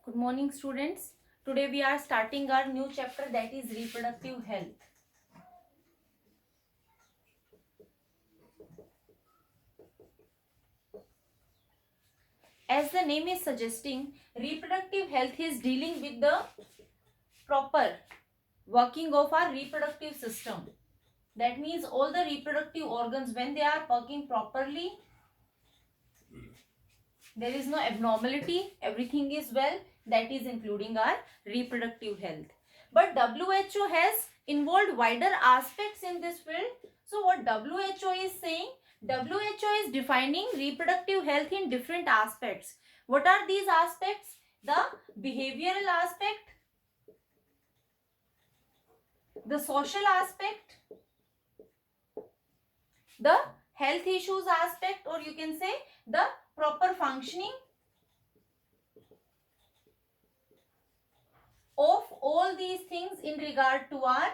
Good morning, students. Today we are starting our new chapter, that is reproductive health. As the name is suggesting, reproductive health is dealing with the proper working of our reproductive system. That means all the reproductive organs, when they are working properly, there is no abnormality, everything is well, that is including our reproductive health. But WHO has involved wider aspects in this field. So what WHO is saying, WHO is defining reproductive health in different aspects. What are these aspects? The behavioral aspect, the social aspect, the health issues aspect, or you can say the proper functioning of all these things in regard to our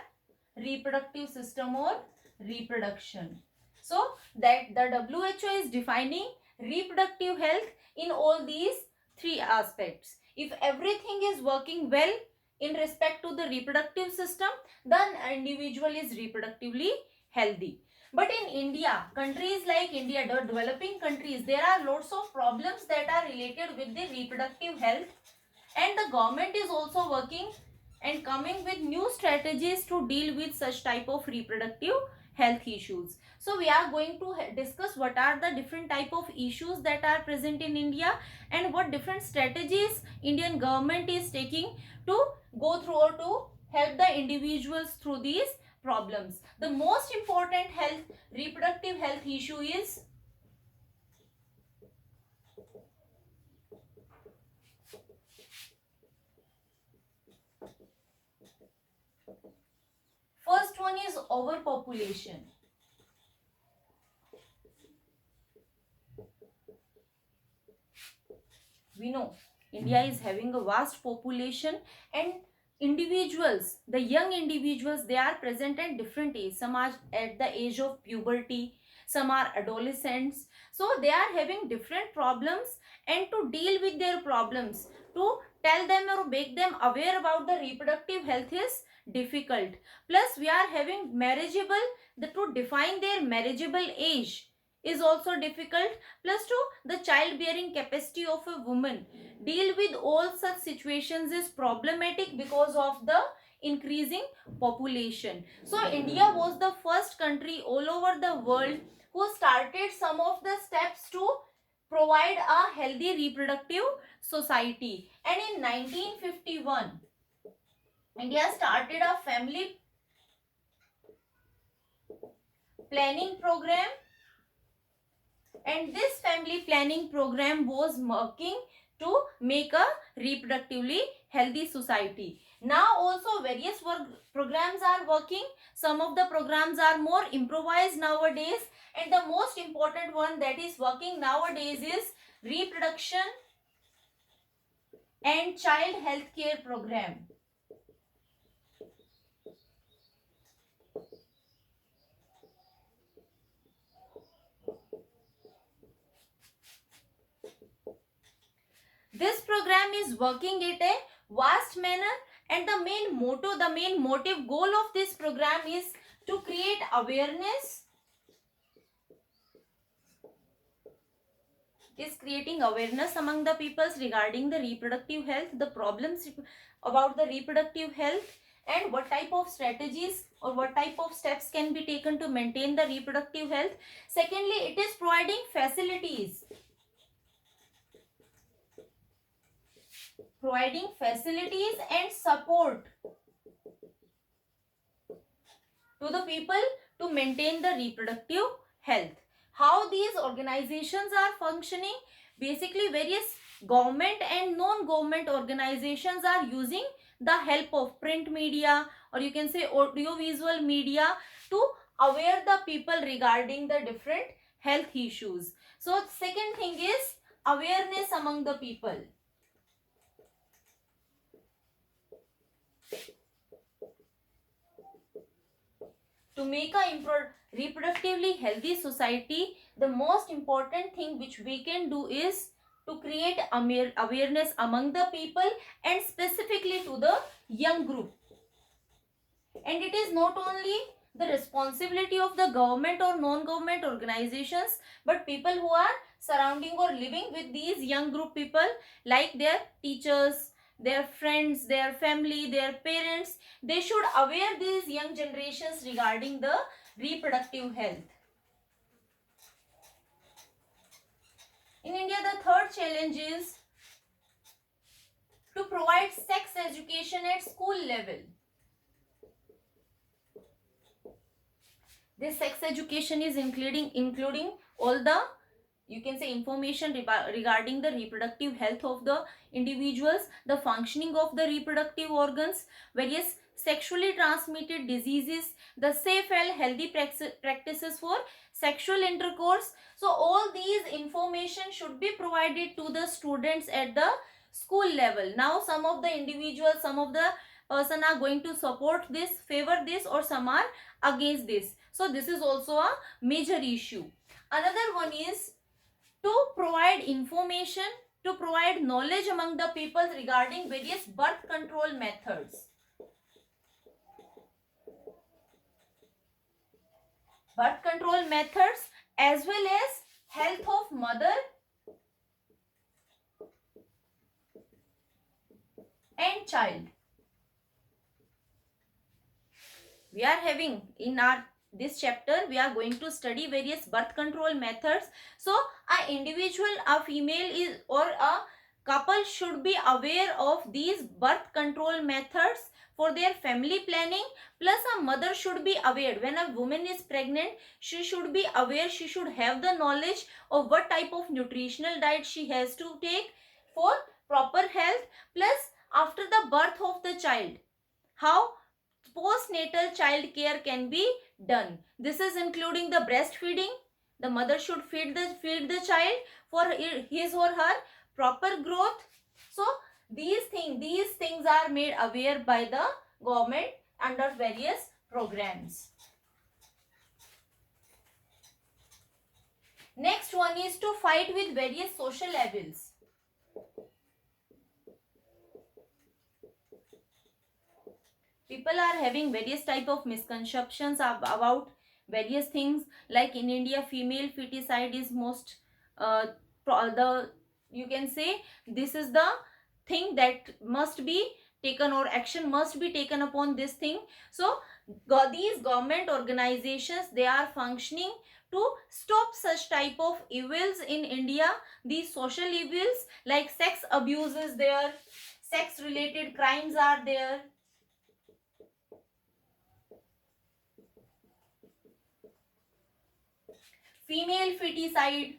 reproductive system or reproduction. So that the WHO is defining reproductive health in all these three aspects. If everything is working well in respect to the reproductive system, then individual is reproductively healthy. But in India, countries like India, the developing countries, there are lots of problems that are related with the reproductive health, and the government is also working and coming with new strategies to deal with such type of reproductive health issues. So we are going to discuss what are the different type of issues that are present in India and what different strategies Indian government is taking to go through or to help the individuals through these problems. The most important reproductive health issue is first one is overpopulation. We know India is having a vast population, and individuals, the young individuals, they are present at different age. Some are at the age of puberty, some are adolescents. So they are having different problems, and to deal with their problems, to tell them or make them aware about the reproductive health is difficult. Plus we are having marriageable, to define their marriageable age is also difficult. Plus to the childbearing capacity of a woman, deal with all such situations is problematic because of the increasing population. So India was the first country all over the world who started some of the steps to provide a healthy reproductive society. And in 1951, India started a family planning program, and this family planning program was working to make a reproductively healthy society. Now also various work programs are working. Some of the programs are more improvised nowadays, and the most important one that is working nowadays is reproduction and child health care program. This program is working at a vast manner, and the main motto, the main motive goal of this program is to create awareness, is creating awareness among the peoples regarding the reproductive health, the problems about the reproductive health, and what type of strategies or what type of steps can be taken to maintain the reproductive health. Secondly, it is providing facilities and support to the people to maintain the reproductive health. How these organizations are functioning? Basically, various government and non-government organizations are using the help of print media, or you can say audiovisual media, to aware the people regarding the different health issues. So second thing is awareness among the people. To make a reproductively healthy society, the most important thing which we can do is to create awareness among the people and specifically to the young group. And it is not only the responsibility of the government or non-government organizations, but people who are surrounding or living with these young group people, like their teachers, their friends, their family, their parents. They should aware these young generations regarding the reproductive health. In India, the third challenge is to provide sex education at school level. This sex education is including all the, you can say, information regarding the reproductive health of the individuals, the functioning of the reproductive organs, various sexually transmitted diseases, the safe and healthy practices for sexual intercourse. So all these information should be provided to the students at the school level. Now some of the individuals, some of the person are going to support this, favor this, or some are against this. So this is also a major issue. Another one is to provide information, to provide knowledge among the people regarding various birth control methods. Birth control methods as well as health of mother and child. We are having in our this chapter, we are going to study various birth control methods. So a individual, a female is or a couple should be aware of these birth control methods for their family planning. Plus a mother should be aware, when a woman is pregnant, she should be aware, she should have the knowledge of what type of nutritional diet she has to take for proper health. Plus after the birth of the child, how postnatal child care can be done. This is including the breastfeeding. The mother should feed the child for his or her proper growth. So these things are made aware by the government under various programs. Next one is to fight with various social evils. People are having various type of misconceptions about various things, like in India female feticide is most you can say this is the thing that must be taken, or action must be taken upon this thing. So these government organizations, they are functioning to stop such type of evils in India. These social evils like sex abuse is there, sex related crimes are there, female feticide.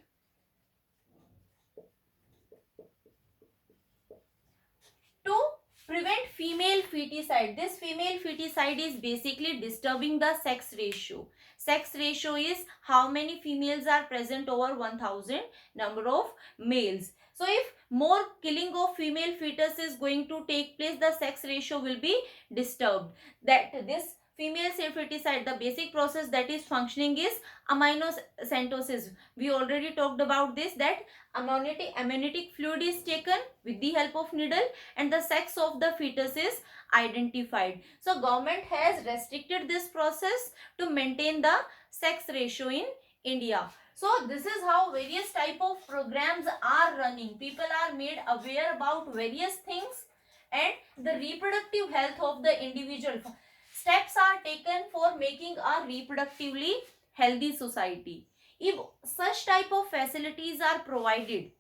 To prevent female feticide, this female feticide is basically disturbing the sex ratio. Sex ratio is how many females are present over 1000 number of males. So if more killing of female fetus is going to take place, the sex ratio will be disturbed. That this female feticide, the basic process that is functioning is amniocentesis. We already talked about this, that amniotic fluid is taken with the help of needle and the sex of the fetus is identified. So government has restricted this process to maintain the sex ratio in India. So this is how various type of programs are running. People are made aware about various things, and the reproductive health of the individual. Steps are taken for making a reproductively healthy society. If such type of facilities are provided,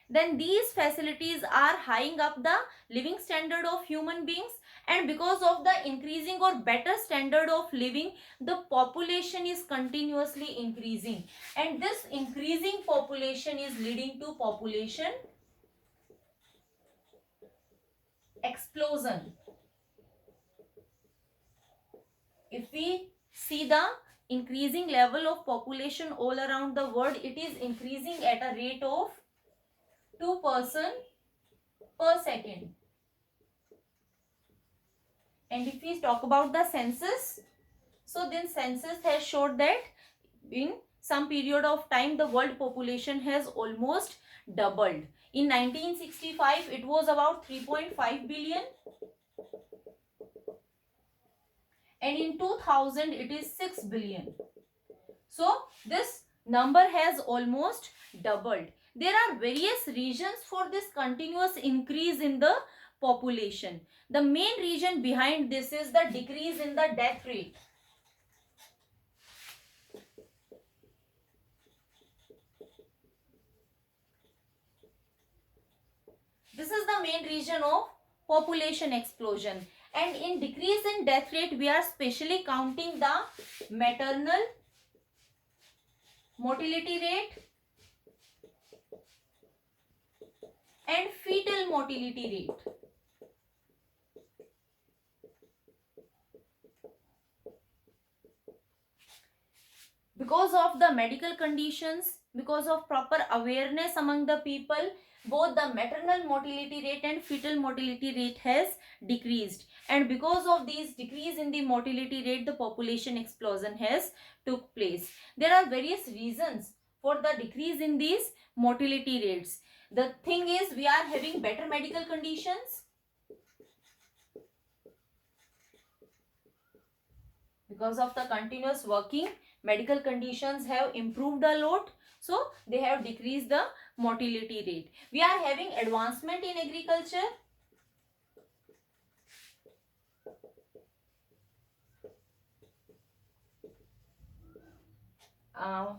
then these facilities are highing up the living standard of human beings, and because of the increasing or better standard of living, the population is continuously increasing, and this increasing population is leading to population explosion. If we see the increasing level of population all around the world, it is increasing at a rate of 2% per second. And if we talk about the census, so then census has showed that in some period of time the world population has almost doubled. In 1965 it was about 3.5 billion, and in 2000 it is 6 billion. So this number has almost doubled. There are various reasons for this continuous increase in the population. The main reason behind this is the decrease in the death rate. This is the main reason of population explosion. And in decrease in death rate, we are specially counting the maternal mortality rate and fetal mortality rate. Because of the medical conditions, because of proper awareness among the people, both the maternal mortality rate and fetal mortality rate has decreased, and because of these decrease in the mortality rate, the population explosion has took place. There are various reasons for the decrease in these mortality rates. The thing is, we are having better medical conditions. Because of the continuous working, medical conditions have improved a lot, so they have decreased the mortality rate. We are having advancement in agriculture.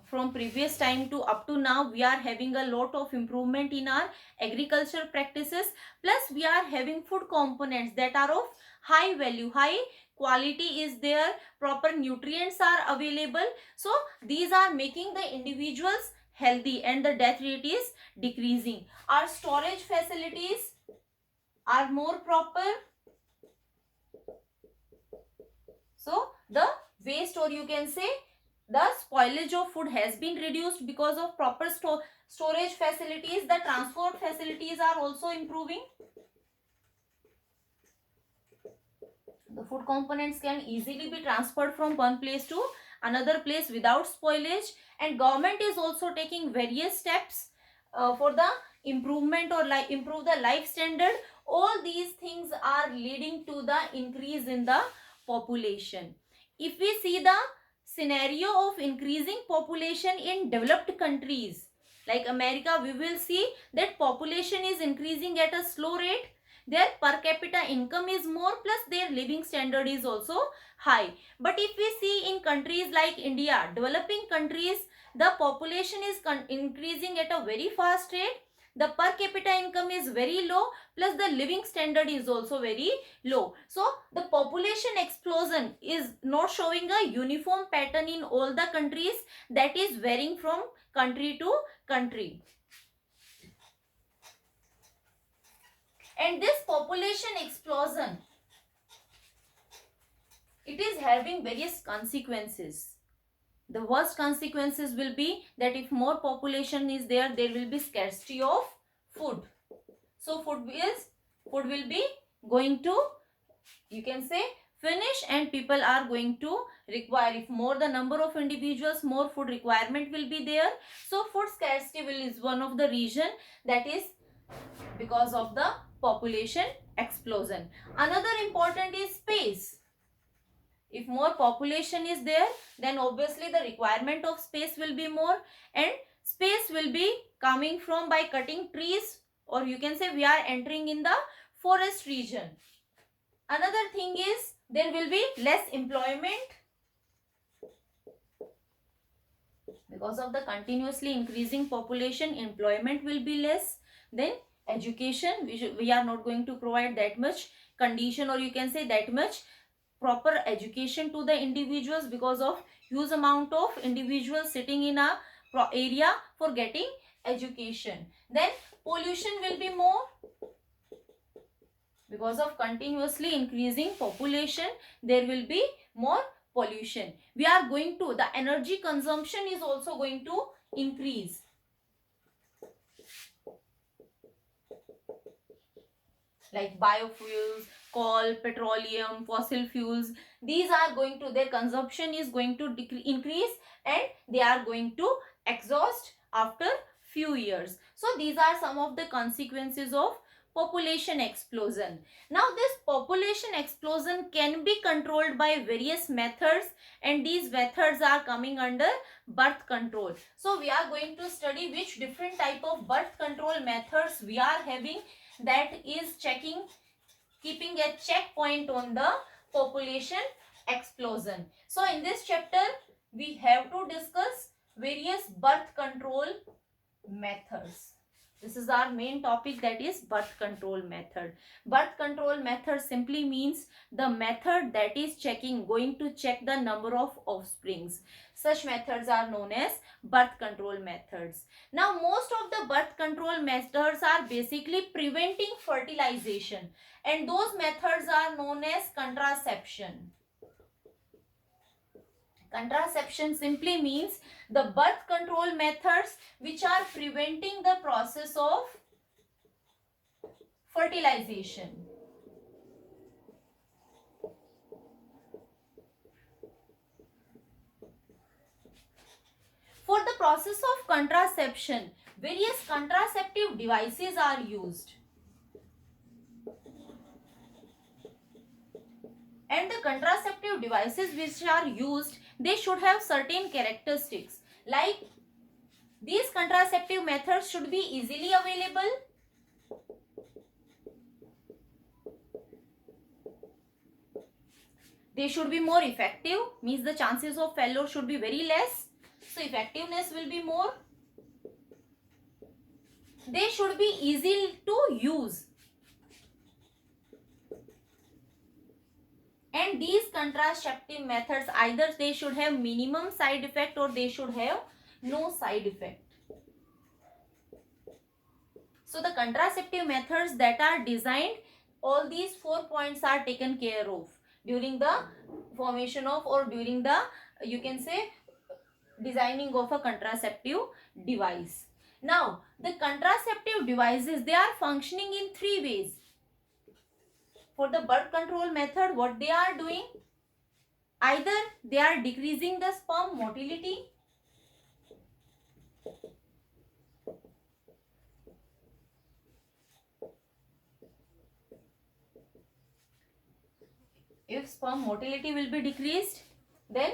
From previous time to up to now, we are having a lot of improvement in our agriculture practices. Plus we are having food components that are of high value, high quality is there, proper nutrients are available. So these are making the individuals healthy and the death rate is decreasing. Our storage facilities are more proper. So the waste, or you can say the spoilage of food, has been reduced because of proper storage facilities. The transport facilities are also improving. The food components can easily be transferred from one place to another place without spoilage, and government is also taking various steps for the improvement or improve the life standard. All these things are leading to the increase in the population. If we see the scenario of increasing population in developed countries like America, we will see that population is increasing at a slow rate. Their per capita income is more, plus their living standard is also high. But if we see in countries like India, developing countries, the population is increasing at a very fast rate. The per capita income is very low, plus the living standard is also very low. So the population explosion is not showing a uniform pattern in all the countries, that is varying from country to country. And this population explosion, it is having various consequences. The worst consequences will be that if more population is there, there will be scarcity of food. So food will be going to, you can say, finish, and people are going to require, if more the number of individuals, more food requirement will be there. So food scarcity is one of the reason, that is because of the population explosion. Another important is space. If more population is there, then obviously the requirement of space will be more, and space will be coming from by cutting trees, or you can say we are entering in the forest region. Another thing is there will be less employment. Because of the continuously increasing population, employment will be less. Then education, we are not going to provide that much condition, or you can say that much proper education to the individuals, because of huge amount of individuals sitting in a area for getting education. Then pollution will be more. Because of continuously increasing population, there will be more pollution. We are going to, the energy consumption is also going to increase. Like biofuels, coal, petroleum, fossil fuels, these are going to, their consumption is going to increase, and they are going to exhaust after few years. So these are some of the consequences of population explosion. Now this population explosion can be controlled by various methods, and these methods are coming under birth control. So we are going to study which different type of birth control methods we are having, that is keeping a checkpoint on the population explosion. So in this chapter we have to discuss various birth control methods. This is our main topic, that is birth control method. Birth control method simply means the method that is going to check the number of offsprings. Such methods are known as birth control methods. Now most of the birth control methods are basically preventing fertilization, and those methods are known as contraception. Contraception simply means the birth control methods which are preventing the process of fertilization. For the process of contraception, various contraceptive devices are used. And the contraceptive devices which are used, they should have certain characteristics. Like, these contraceptive methods should be easily available. They should be more effective, means the chances of failure should be very less. So effectiveness will be more. They should be easy to use. And these contraceptive methods, either they should have minimum side effect or they should have no side effect. So the contraceptive methods that are designed, all these 4 points are taken care of during the formation of, or during the, you can say, designing of a contraceptive device. Now the contraceptive devices, they are functioning in 3 ways. For the birth control method, what they are doing, either they are decreasing the sperm motility, if sperm motility will be decreased, then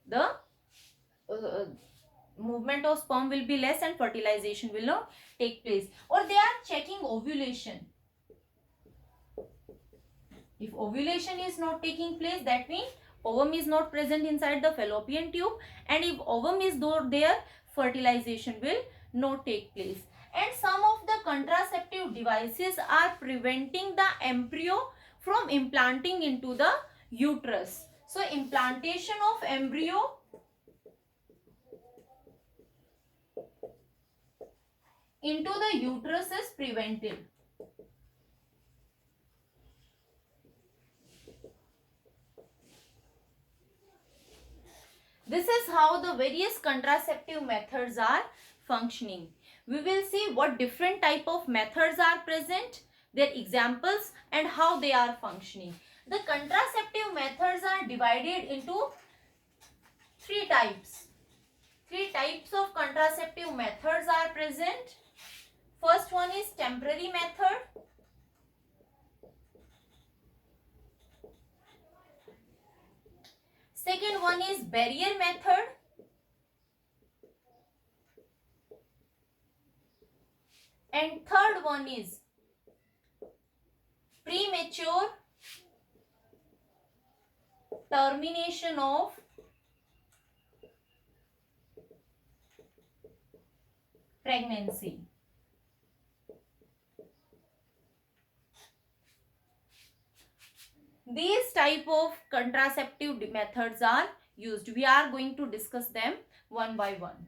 the movement of sperm will be less and fertilization will not take place. Or they are checking ovulation. If ovulation is not taking place, that means ovum is not present inside the fallopian tube, and if ovum is not there, fertilization will not take place. And some of the contraceptive devices are preventing the embryo from implanting into the uterus. So implantation of embryo into the uterus is prevented. This is how the various contraceptive methods are functioning. We will see what different type of methods are present, their examples, and how they are functioning. The contraceptive methods are divided into 3 types. 3 types of contraceptive methods are present. First one is temporary method. Second one is barrier method. And third one is premature termination of pregnancy. These type of contraceptive methods are used. We are going to discuss them one by one.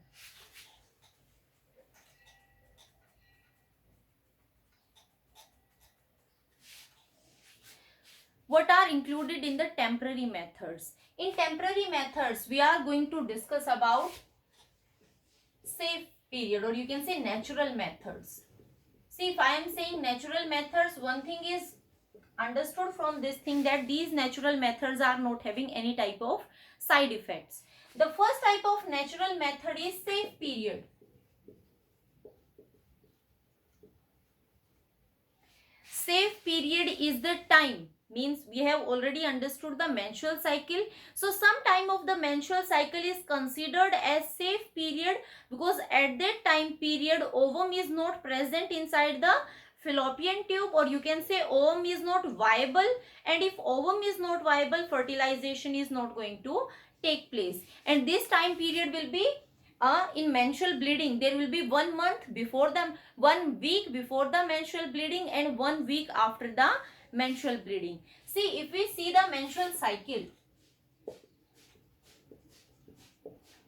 What are included in the temporary methods? In temporary methods, we are going to discuss about safe period, or you can say natural methods. See, if I am saying natural methods, one thing is understood from this thing, that these natural methods are not having any type of side effects. The first type of natural method is safe period. safe period is the time, means we have already understood the menstrual cycle. So some time of the menstrual cycle is considered as safe period because at that time period ovum is not present inside the fallopian tube, or you can say ovum is not viable, and if ovum is not viable, fertilization is not going to take place. And this time period will be in menstrual bleeding. There will be 1 month before the 1 week before the menstrual bleeding and 1 week after the menstrual bleeding. See, if we see the menstrual cycle,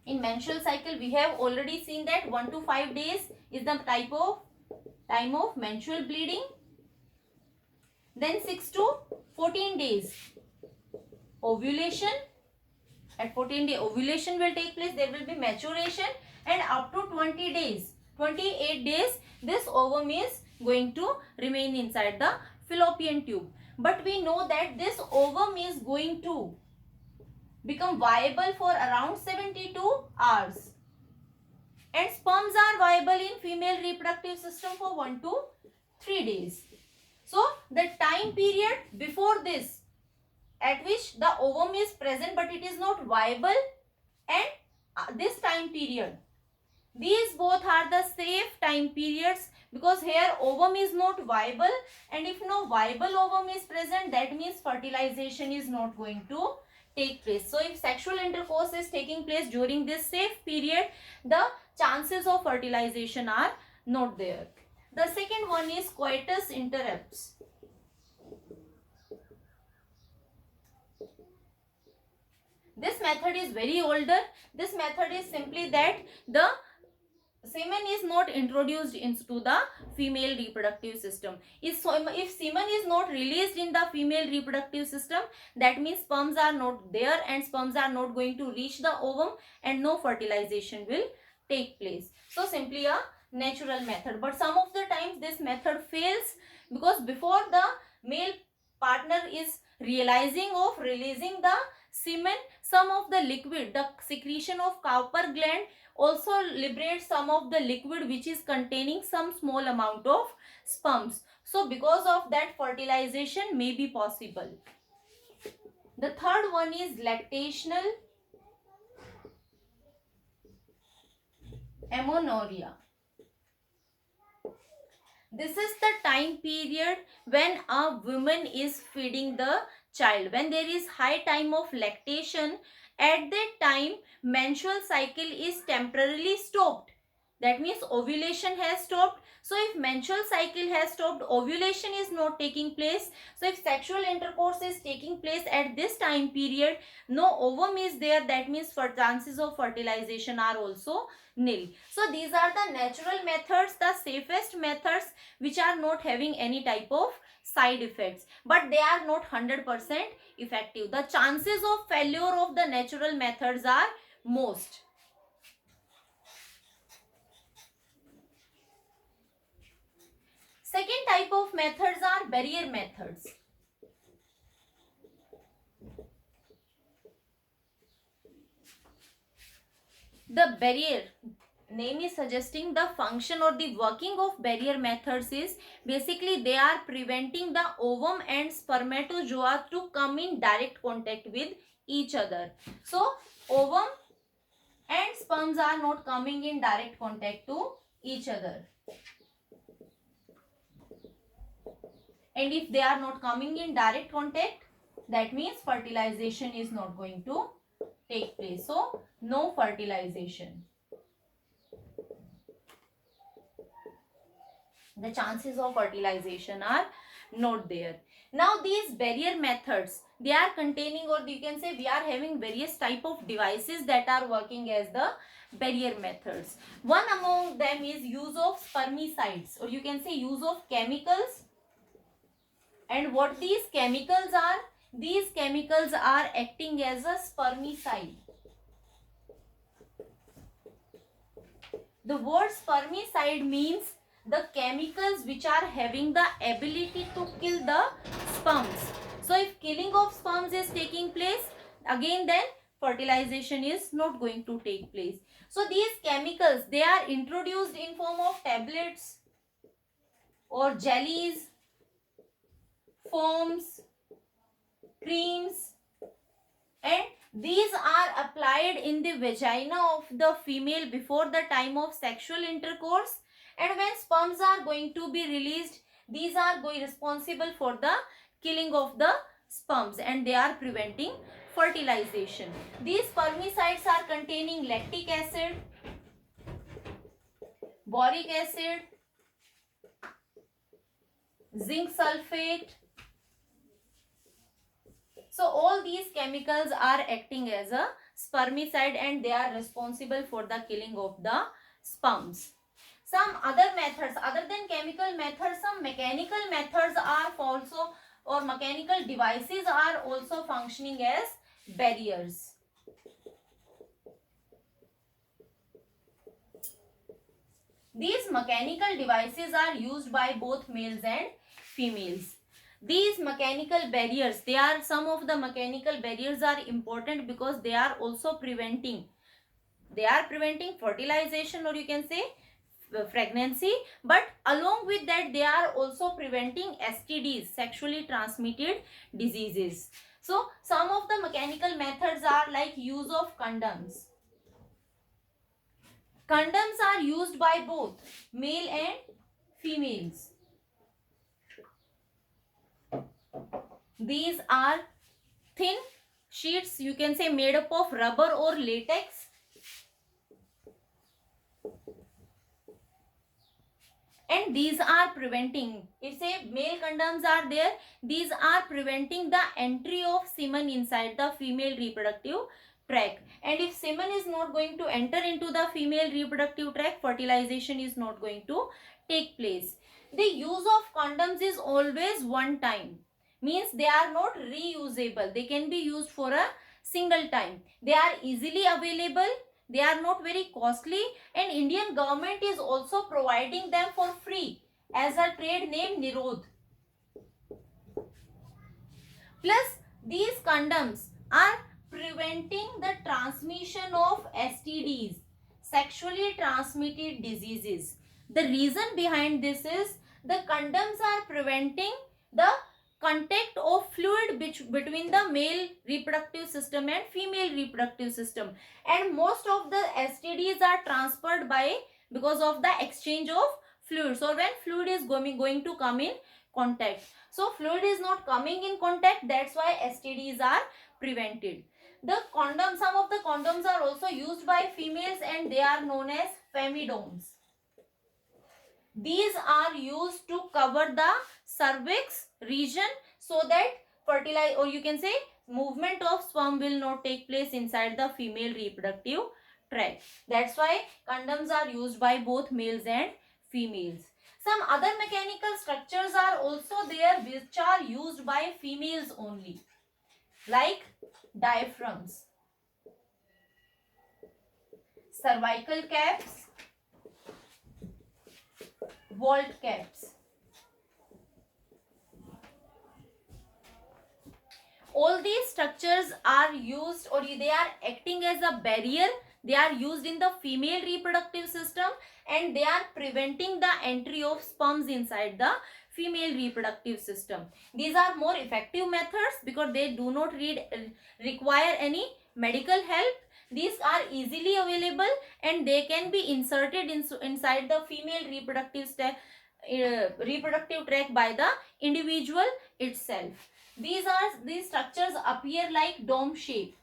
in menstrual cycle we have already seen that 1 to 5 days is the time of menstrual bleeding. Then 6 to 14 days ovulation. At 14 day ovulation will take place. There will be maturation, and up to 20 days, 28 days, this ovum is going to remain inside the fallopian tube. But we know that this ovum is going to become viable for around 72 hours, and sperms are viable in female reproductive system for 1 to 3 days. So the time period before this, at which the ovum is present but it is not viable, and this time period, these both are the safe time periods, because here ovum is not viable, and if no viable ovum is present, that means fertilization is not going to take place. So if sexual intercourse is taking place during this safe period, the chances of fertilization are not there. The second one is coitus interruptus. This method is very older. This method is simply that the semen is not introduced into the female reproductive system. If semen is not released in the female reproductive system, that means sperms are not there and sperms are not going to reach the ovum, and no fertilization will take place. So simply a natural method. But some of the times this method fails because before the male partner is realizing of releasing the semen, some of the liquid, the secretion of Cowper gland also liberates some of the liquid which is containing some small amount of sperms. So because of that, fertilization may be possible. The third one is lactational amenorrhea. This is the time period when a woman is feeding the child. When there is high time of lactation, at that time menstrual cycle is temporarily stopped. That means ovulation has stopped. So if menstrual cycle has stopped, ovulation is not taking place. So if sexual intercourse is taking place at this time period, no ovum is there, that means for chances of fertilization are also nil. So these are the natural methods, the safest methods, which are not having any type of side effects, but they are not 100% effective. The chances of failure of the natural methods are most. Second type of methods are barrier methods. The barrier name is suggesting the function or the working of barrier methods is basically they are preventing the ovum and spermatozoa to come in direct contact with each other. So ovum and sperms are not coming in direct contact to each other. And if they are not coming in direct contact, that means fertilization is not going to take place. So no fertilization. The chances of fertilization are not there. Now these barrier methods, they are containing, or you can say we are having various type of devices that are working as the barrier methods. One among them is use of spermicides, or you can say use of chemicals. And what these chemicals are? These chemicals are acting as a spermicide. The word spermicide means the chemicals which are having the ability to kill the sperms. So if killing of sperms is taking place, again then fertilization is not going to take place. So these chemicals, they are introduced in form of tablets or jellies foams, creams, and these are applied in the vagina of the female before the time of sexual intercourse, and when sperms are going to be released, these are going responsible for the killing of the sperms and they are preventing fertilization. These spermicides are containing lactic acid, boric acid, zinc sulfate. So all these chemicals are acting as a spermicide and they are responsible for the killing of the sperms. Some other methods other than chemical methods, some mechanical methods are also, or mechanical devices are also functioning as barriers. These mechanical devices are used by both males and females. These mechanical barriers, they are, some of the mechanical barriers are important because they are also preventing fertilization, or you can say pregnancy, but along with that they are also preventing STDs, sexually transmitted diseases. So some of the mechanical methods are like use of condoms. Condoms are used by both male and females. These are thin sheets, you can say, made up of rubber or latex, and these are preventing, if say male condoms are there, these are preventing the entry of semen inside the female reproductive tract, and if semen is not going to enter into the female reproductive tract, fertilization is not going to take place. The use of condoms is always one time, means they are not reusable, they can be used for a single time, they are easily available, they are not very costly, and Indian government is also providing them for free as a trade name Nirodh. Plus these condoms are preventing the transmission of STDs, sexually transmitted diseases. The reason behind this is the condoms are preventing the contact of fluid between the male reproductive system and female reproductive system, and most of the STDs are transferred by because of the exchange of fluids, or when fluid is going to come in contact. So fluid is not coming in contact, that's why STDs are prevented. The condom, some of the condoms are also used by females and they are known as femidoms. These are used to cover the cervix region so that fertilize, or you can say movement of sperm will not take place inside the female reproductive tract. That's why condoms are used by both males and females. Some other mechanical structures are also there which are used by females only, like diaphragms, cervical caps, vault caps. All these structures are used, or they are acting as a barrier. They are used in the female reproductive system and they are preventing the entry of sperms inside the female reproductive system. These are more effective methods because they do not require any medical help. These are easily available and they can be inserted inside the female reproductive tract by the individual itself. These structures appear like dome shape.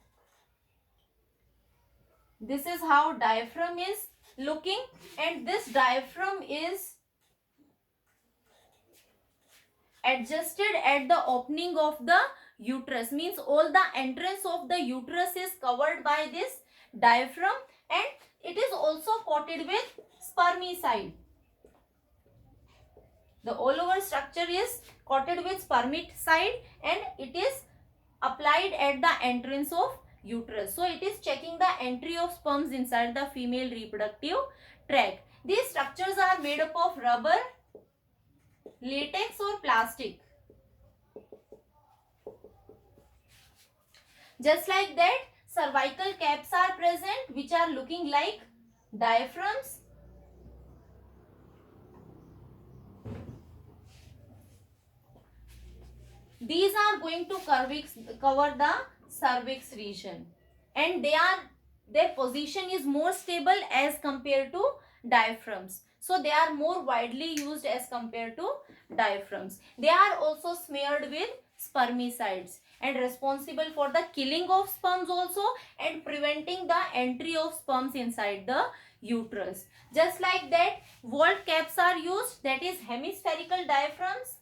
This is how diaphragm is looking, and this diaphragm is adjusted at the opening of the uterus, means all the entrance of the uterus is covered by this diaphragm, and it is also coated with spermicide. The all over structure is coated with spermicide and it is applied at the entrance of uterus. So it is checking the entry of sperms inside the female reproductive tract. These structures are made up of rubber, latex or plastic. Just like that, cervical caps are present which are looking like diaphragms. these are going to cover the cervix region, and their position is more stable as compared to diaphragms. So they are more widely used as compared to diaphragms. They are also smeared with spermicides and responsible for the killing of sperms also, and preventing the entry of sperms inside the uterus. Just like that, vault caps are used, that is hemispherical diaphragms.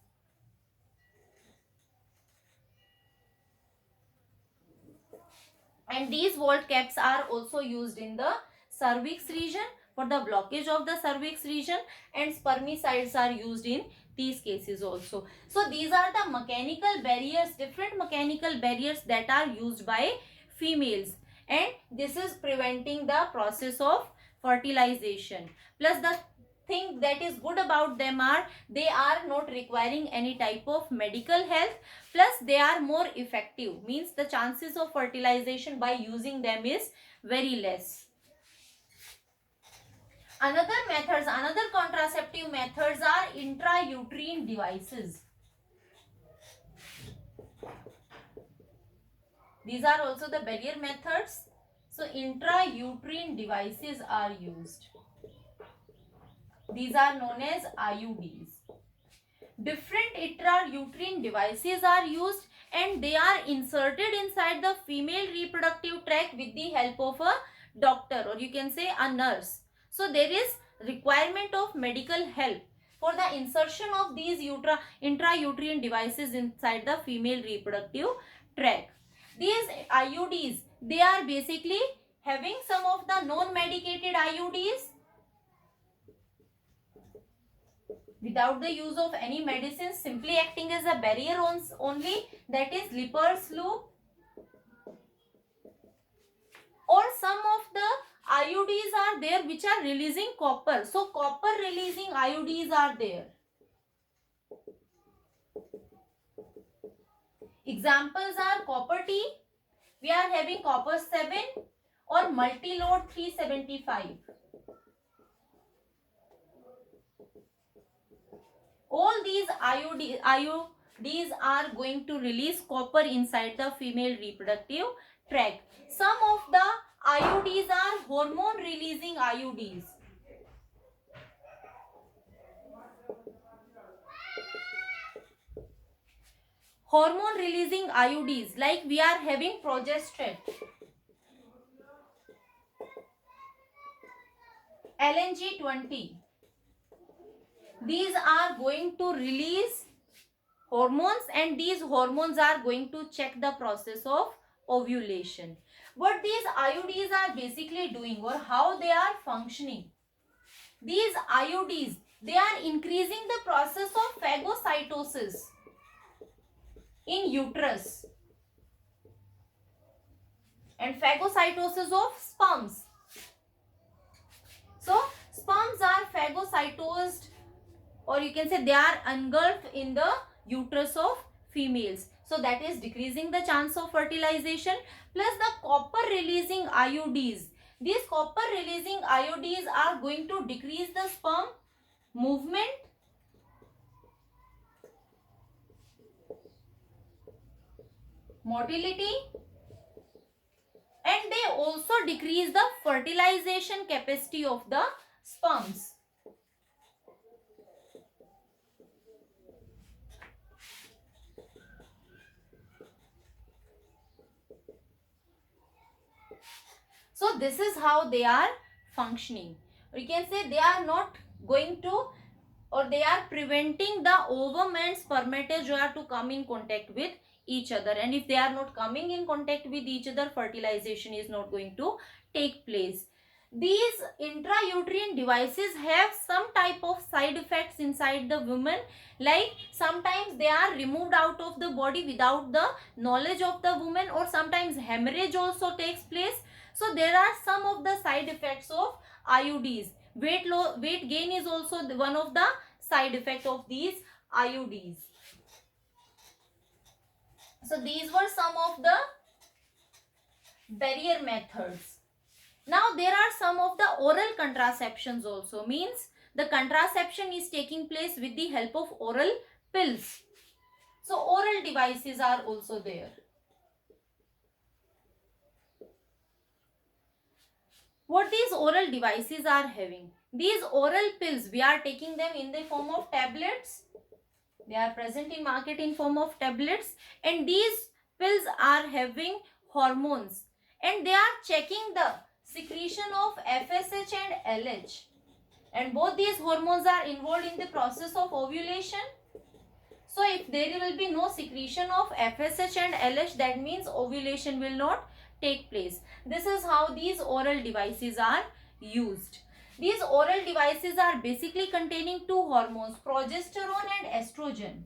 And these vault caps are also used in the cervix region for the blockage of the cervix region, and spermicides are used in these cases also. So these are the mechanical barriers, different mechanical barriers that are used by females, and this is preventing the process of fertilization. Plus the thing that is good about them are they are not requiring any type of medical help, plus they are more effective, means the chances of fertilization by using them is very less. Another contraceptive methods are intrauterine devices. These are also the barrier methods. So intrauterine devices are used. These are known as IUDs. Different intrauterine devices are used, and they are inserted inside the female reproductive tract with the help of a doctor, or you can say a nurse. So there is requirement of medical help for the insertion of these intrauterine devices inside the female reproductive tract. These IUDs, they are basically having some of the non-medicated IUDs without the use of any medicine, simply acting as a barrier only, that is Lippers loop, or some of the IUDs are there which are releasing copper. So copper releasing IUDs are there. Examples are copper T, we are having copper 7, or multi-load 375. All these IUDs are going to release copper inside the female reproductive tract. Some of the IUDs are hormone releasing IUDs. Hormone releasing IUDs, like we are having progesterone, LNG20. These are going to release hormones, and these hormones are going to check the process of ovulation. What these IUDs are basically doing, or how they are functioning, these IUDs, they are increasing the process of phagocytosis in uterus and phagocytosis of sperms. So sperms are phagocytosed, or you can say they are engulfed in the uterus of females. So that is decreasing the chance of fertilization. Plus the copper releasing IUDs. These copper releasing IUDs are going to decrease the sperm movement, motility, and they also decrease the fertilization capacity of the sperms. So this is how they are functioning. We can say they are not going to, or they are preventing the ovum and spermatozoa to come in contact with each other, and if they are not coming in contact with each other, fertilization is not going to take place. These intrauterine devices have some type of side effects inside the woman, like sometimes they are removed out of the body without the knowledge of the woman, or sometimes hemorrhage also takes place. So there are some of the side effects of IUDs. Weight gain is also one of the side effect of these IUDs. So these were some of the barrier methods. Now there are some of the oral contraceptions also, means the contraception is taking place with the help of oral pills. So oral devices are also there. What these oral devices are having? These oral pills, we are taking them in the form of tablets. They are present in market in form of tablets, and these pills are having hormones, and they are checking the secretion of FSH and LH, and both these hormones are involved in the process of ovulation. So if there will be no secretion of FSH and LH, that means ovulation will not take place. This is how these oral devices are used. These oral devices are basically containing two hormones, progesterone and estrogen.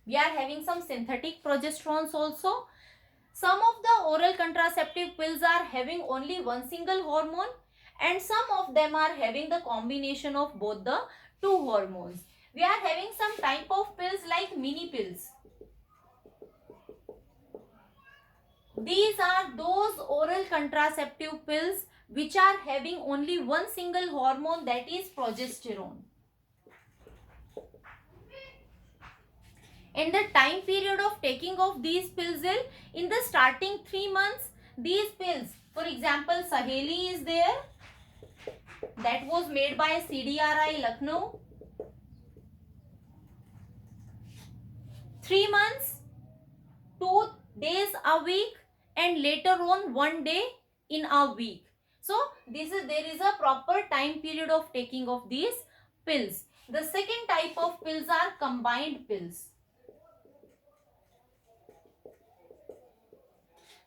We are having some synthetic progesterones also. Some of the oral contraceptive pills are having only one single hormone, and some of them are having the combination of both the two hormones. We are having some type of pills like mini pills. These are those oral contraceptive pills which are having only one single hormone, that is progesterone. And the time period of taking of these pills is in the starting 3 months. These pills, for example, Saheli is there, that was made by CDRI Lucknow. 3 months, 2 days a week, and later on 1 day in a week. So there is a proper time period of taking of these pills. The second type of pills are combined pills.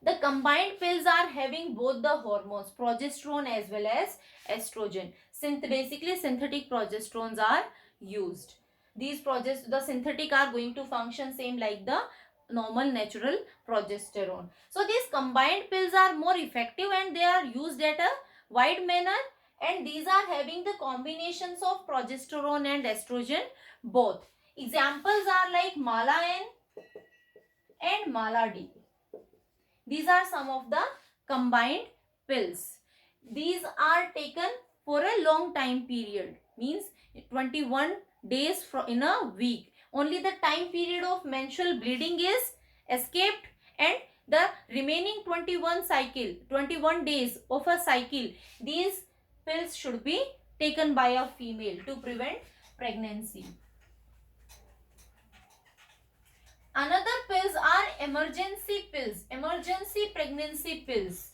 The combined pills are having both the hormones, progesterone as well as estrogen. Basically synthetic progesterones are used. The synthetic are going to function same like the normal natural progesterone. So these combined pills are more effective and they are used at a wide manner, and these are having the combinations of progesterone and estrogen both. Examples are like Mala N and Mala D. These are some of the combined pills. These are taken for a long time period, means 21 days in a week. Only the time period of menstrual bleeding is escaped, and the remaining 21 days of a cycle, these pills should be taken by a female to prevent pregnancy. Another pills are emergency pills, emergency pregnancy pills.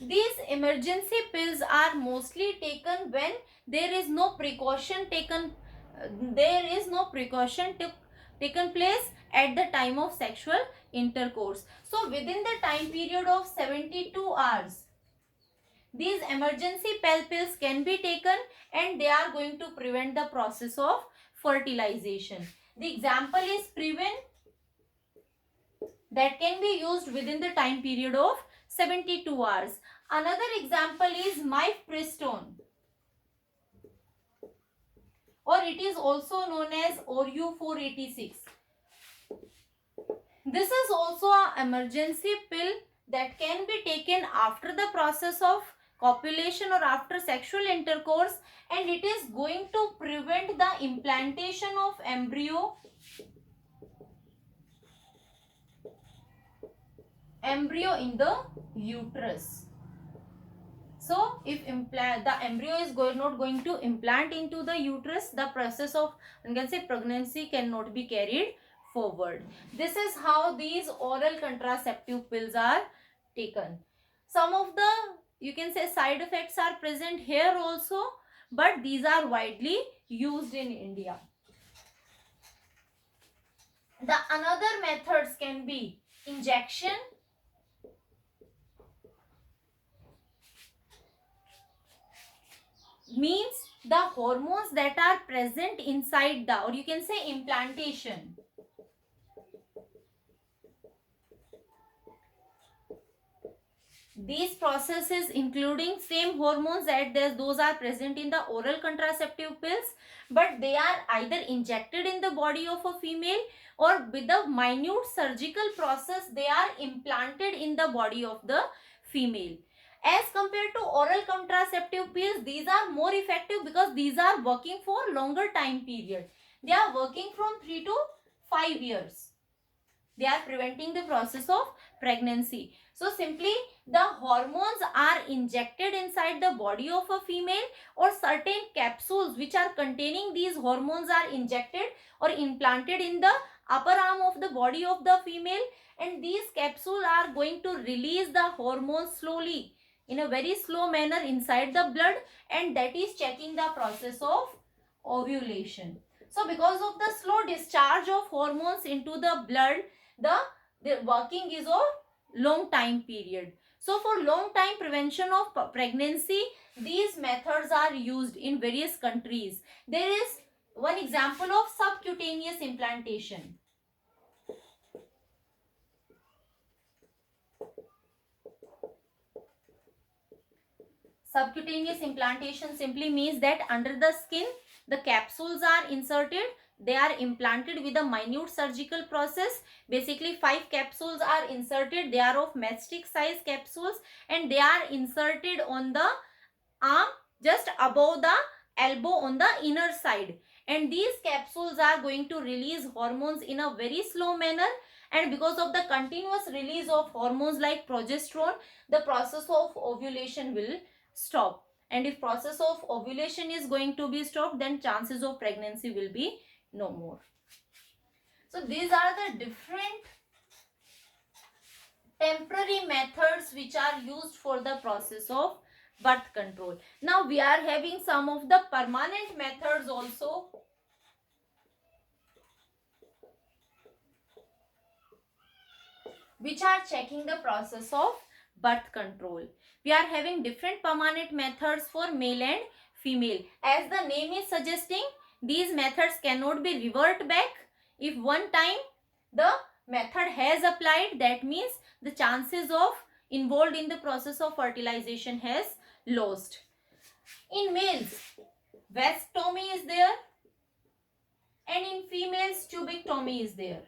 These emergency pills are mostly taken when there is no precaution taken place at the time of sexual intercourse. So within the time period of 72 hours, these emergency pills can be taken, and they are going to prevent the process of fertilization. The example is Preven, that can be used within the time period of 72 hours. Another example is Mifepristone, or it is also known as Oru 486. This is also an emergency pill that can be taken after the process of copulation or after sexual intercourse, and it is going to prevent the implantation of embryo in the uterus. So if the embryo is not going to implant into the uterus, the process of, you can say, pregnancy cannot be carried forward. This is how these oral contraceptive pills are taken. Some of the, you can say, side effects are present here also, but these are widely used in India. The another methods can be injection, means the hormones that are present inside the, or you can say, implantation. These processes including same hormones those are present in the oral contraceptive pills, but they are either injected in the body of a female, or with a minute surgical process they are implanted in the body of the female. As compared to oral contraceptive pills, these are more effective because these are working for longer time period. They are working from 3 to 5 years. They are preventing the process of pregnancy. So simply the hormones are injected inside the body of a female, or certain capsules which are containing these hormones are injected or implanted in the upper arm of the body of the female, and these capsules are going to release the hormones slowly in a very slow manner inside the blood, and that is checking the process of ovulation. So because of the slow discharge of hormones into the blood, the working is of long time period. So for long time prevention of pregnancy, these methods are used in various countries. There is one example of subcutaneous implantation. Subcutaneous implantation simply means that under the skin the capsules are inserted. They are implanted with a minute surgical process. Basically 5 capsules are inserted. They are of matchstick size capsules, and they are inserted on the arm just above the elbow on the inner side, and these capsules are going to release hormones in a very slow manner, and because of the continuous release of hormones like progesterone, the process of ovulation will stop. And if process of ovulation is going to be stopped, then chances of pregnancy will be no more. So these are the different temporary methods which are used for the process of birth control. Now we are having some of the permanent methods also, which are checking the process of birth control. We are having different permanent methods for male and female. As the name is suggesting, these methods cannot be revert back. If one time the method has applied, that means the chances of involved in the process of fertilization has lost. In males, vasectomy is there, and in females, tubectomy is there.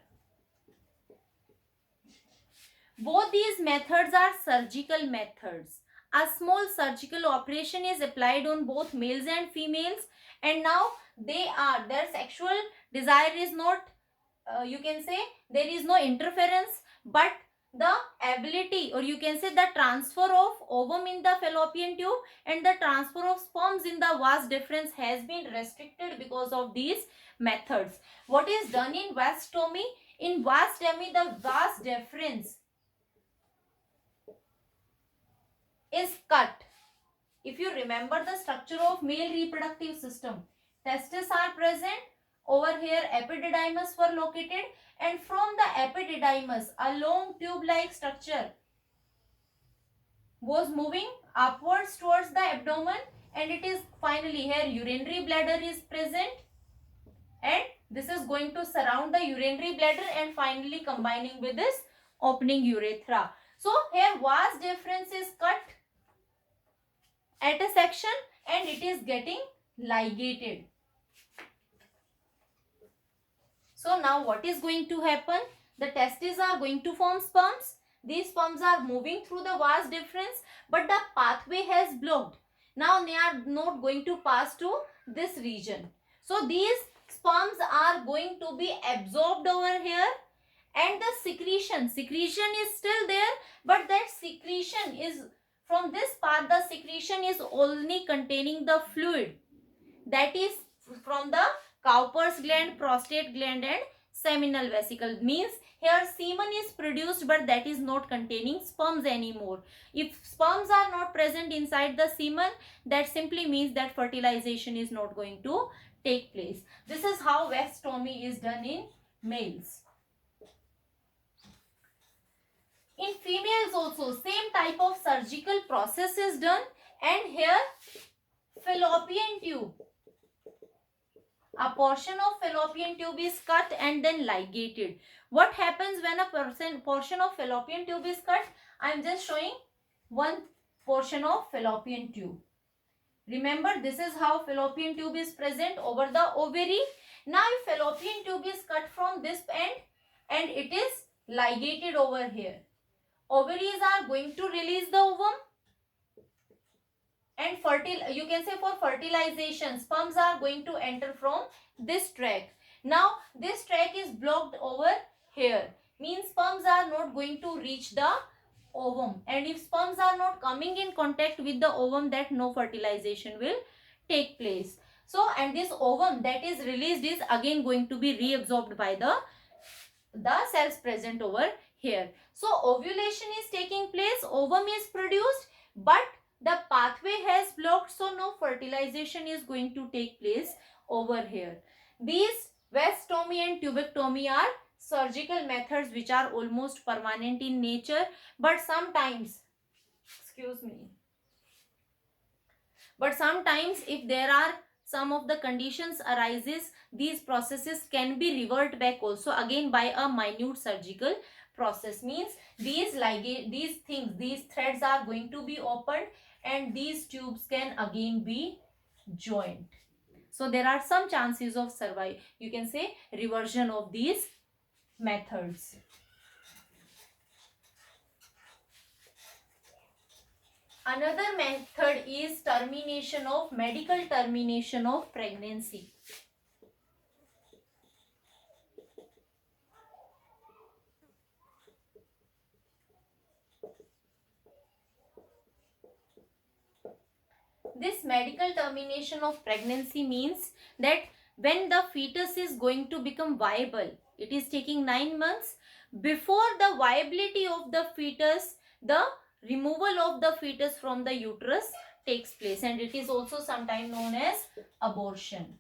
Both these methods are surgical methods. A small surgical operation is applied on both males and females, and now their sexual desire is not, you can say, there is no interference, but the ability, or you can say the transfer of ovum in the fallopian tube and the transfer of sperms in the vas deferens has been restricted because of these methods. What is done in vasectomy? In vasectomy, the vas deferens is cut. If you remember the structure of male reproductive system, testes are present. Over here epididymis were located, and from the epididymis a long tube-like structure was moving upwards towards the abdomen, and it is finally here urinary bladder is present, and this is going to surround the urinary bladder and finally combining with this opening urethra. So here vas deferens is cut at a section and it is getting ligated. So now what is going to happen? The testes are going to form sperms. These sperms are moving through the vas deferens, but the pathway has blocked. Now they are not going to pass to this region. So these sperms are going to be absorbed over here, and the secretion is still there, but that secretion is from this part. The secretion is only containing the fluid, that is from the Cowper's gland, prostate gland and seminal vesicle. Means here semen is produced, but that is not containing sperms anymore. If sperms are not present inside the semen, that simply means that fertilization is not going to take place. This is how vasectomy is done in males. In females also same type of surgical process is done, and here fallopian tube, a portion of fallopian tube is cut and then ligated. What happens when a portion of fallopian tube is cut? I am just showing one portion of fallopian tube. Remember, this is how fallopian tube is present over the ovary. Now if fallopian tube is cut from this end and it is ligated over here, ovaries are going to release the ovum. and you can say for fertilization, sperms are going to enter from this tract. Now this tract is blocked over here, means sperms are not going to reach the ovum, and if sperms are not coming in contact with the ovum, that no fertilization will take place. So and this ovum that is released is again going to be reabsorbed by the cells present over here. So ovulation is taking place, ovum is produced, but the pathway has blocked, so no fertilization is going to take place over here. These vastomy and tubectomy are surgical methods which are almost permanent in nature, but sometimes, excuse me, but sometimes if there are some of the conditions arises, these processes can be revert back also again by a minute surgical process. Means these threads are going to be opened and these tubes can again be joined. So there are some chances of you can say reversion of these methods. Another method is medical termination of pregnancy. This medical termination of pregnancy means that when the fetus is going to become viable, it is taking 9 months. Before the viability of the fetus, the removal of the fetus from the uterus takes place, and it is also sometimes known as abortion.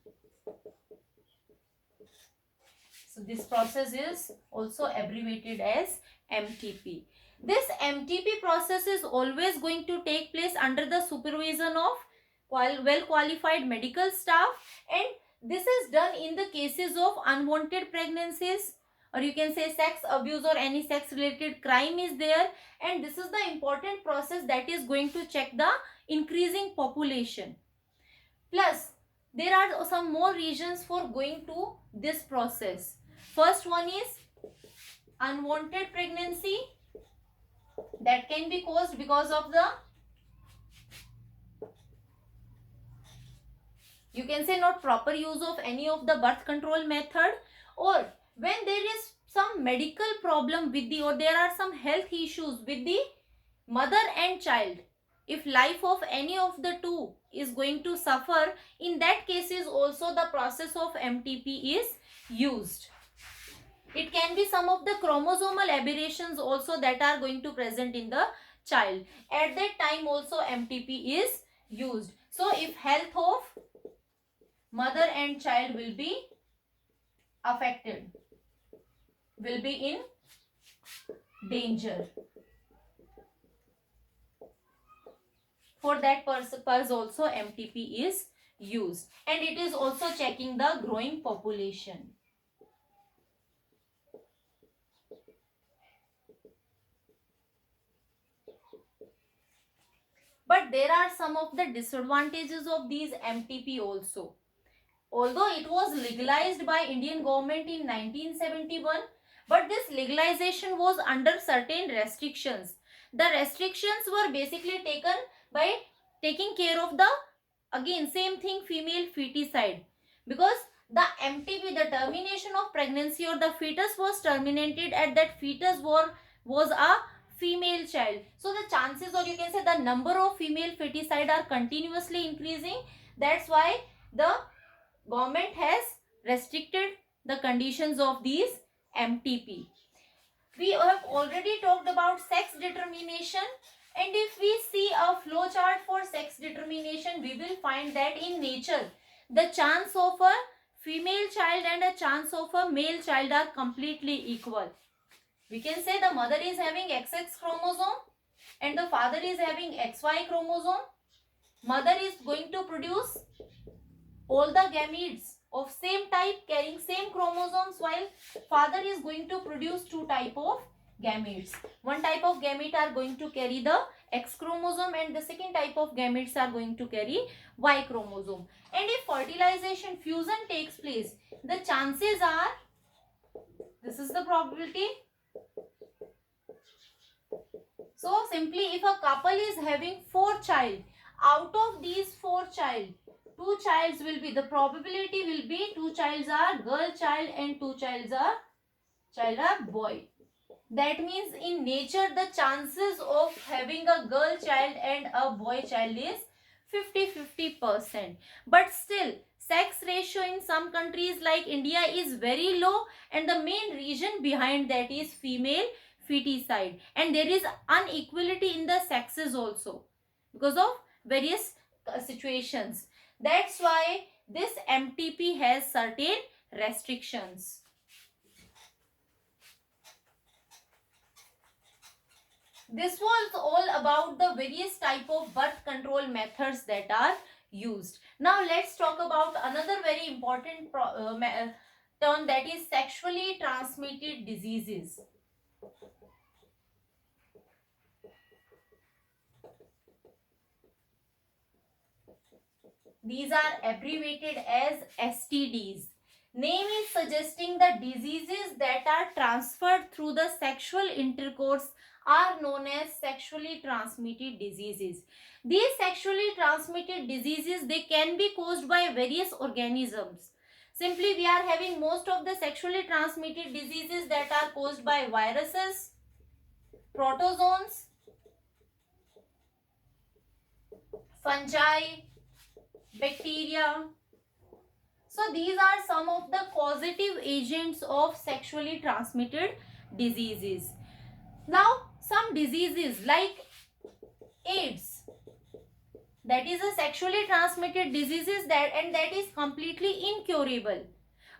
So this process is also abbreviated as MTP. This MTP process is always going to take place under the supervision of well qualified medical staff, and this is done in the cases of unwanted pregnancies, or you can say sex abuse or any sex related crime is there, and this is the important process that is going to check the increasing population. Plus there are some more reasons for going to this process. First one is unwanted pregnancy that can be caused because of the, you can say, not proper use of any of the birth control method, or when there is some medical problem with the, or there are some health issues with the mother and child. If life of any of the two is going to suffer, in that case is also the process of MTP is used. It can be some of the chromosomal aberrations also that are going to present in the child. At that time also MTP is used. So if health of mother and child will be affected, will be in danger, for that purpose also MTP is used, and it is also checking the growing population. But there are some of the disadvantages of these MTP also. Although it was legalized by Indian government in 1971, but this legalization was under certain restrictions. The restrictions were basically taken by taking care of the, again same thing, female feticide, because the MTP, the termination of pregnancy or the fetus was terminated at that fetus was a female child. So the chances, or you can say the number of female feticide are continuously increasing. That's why the government has restricted the conditions of these MTP. We have already talked about sex determination, and if we see a flow chart for sex determination, we will find that in nature the chance of a female child and a chance of a male child are completely equal. We can say the mother is having XX chromosome and the father is having XY chromosome. Mother is going to produce all the gametes of same type carrying same chromosomes, while father is going to produce two type of gametes. One type of gamete are going to carry the X chromosome and the second type of gametes are going to carry Y chromosome. And if fertilization fusion takes place, the chances are, this is the probability. So simply if a couple is having 4 child, out of these 4 child, 2 childs will be, the probability will be 2 childs are girl child and 2 childs are boy. That means in nature the chances of having a girl child and a boy child is 50-50%. But still sex ratio in some countries like India is very low, and the main reason behind that is female feticide, and there is inequality in the sexes also because of various situations. That's why this MTP has certain restrictions. This was all about the various type of birth control methods that are used. Now let's talk about another very important term, that is sexually transmitted diseases. These are abbreviated as STDs. Name is suggesting the diseases that are transferred through the sexual intercourse are known as sexually transmitted diseases. These sexually transmitted diseases, they can be caused by various organisms. Simply we are having most of the sexually transmitted diseases that are caused by viruses, protozoans, fungi, bacteria. So these are some of the causative agents of sexually transmitted diseases. Now some diseases like AIDS, that is a sexually transmitted diseases that is completely incurable.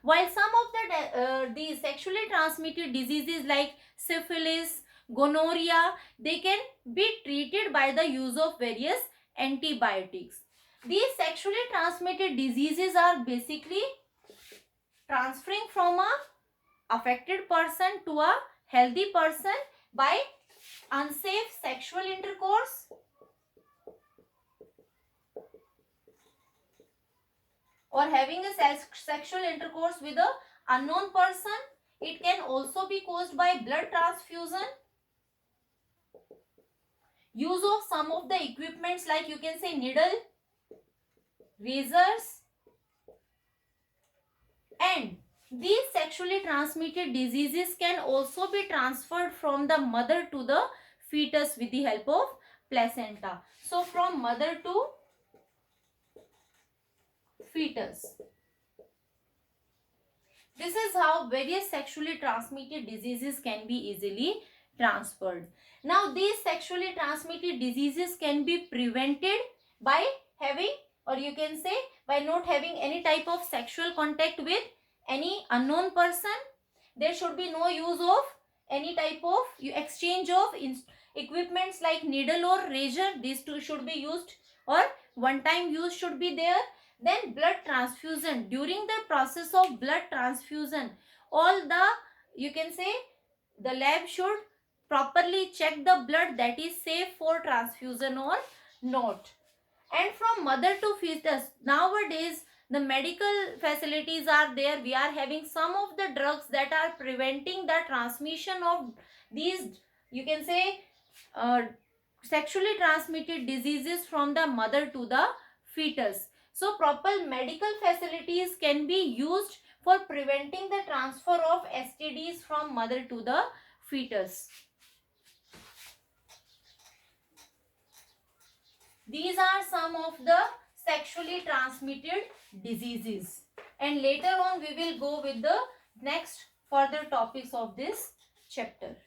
While some of these sexually transmitted diseases like syphilis, gonorrhea, they can be treated by the use of various antibiotics. These sexually transmitted diseases are basically transferring from a affected person to a healthy person by unsafe sexual intercourse or having a sexual intercourse with a unknown person. It can also be caused by blood transfusion, use of some of the equipments like you can say needle, razors, and these sexually transmitted diseases can also be transferred from the mother to the fetus with the help of placenta. So from mother to fetus. This is how various sexually transmitted diseases can be easily transferred. Now these sexually transmitted diseases can be prevented by having, or you can say by not having any type of sexual contact with any unknown person. There should be no use of any type of exchange of equipments like needle or razor. These two should be used, or one time use should be there. Then blood transfusion. During the process of blood transfusion, all the, you can say, the lab should properly check the blood that is safe for transfusion or not. And from mother to fetus, nowadays the medical facilities are there. We are having some of the drugs that are preventing the transmission of these, you can say, sexually transmitted diseases from the mother to the fetus. So proper medical facilities can be used for preventing the transfer of STDs from mother to the fetus. These are some of the sexually transmitted diseases, and later on we will go with the next further topics of this chapter.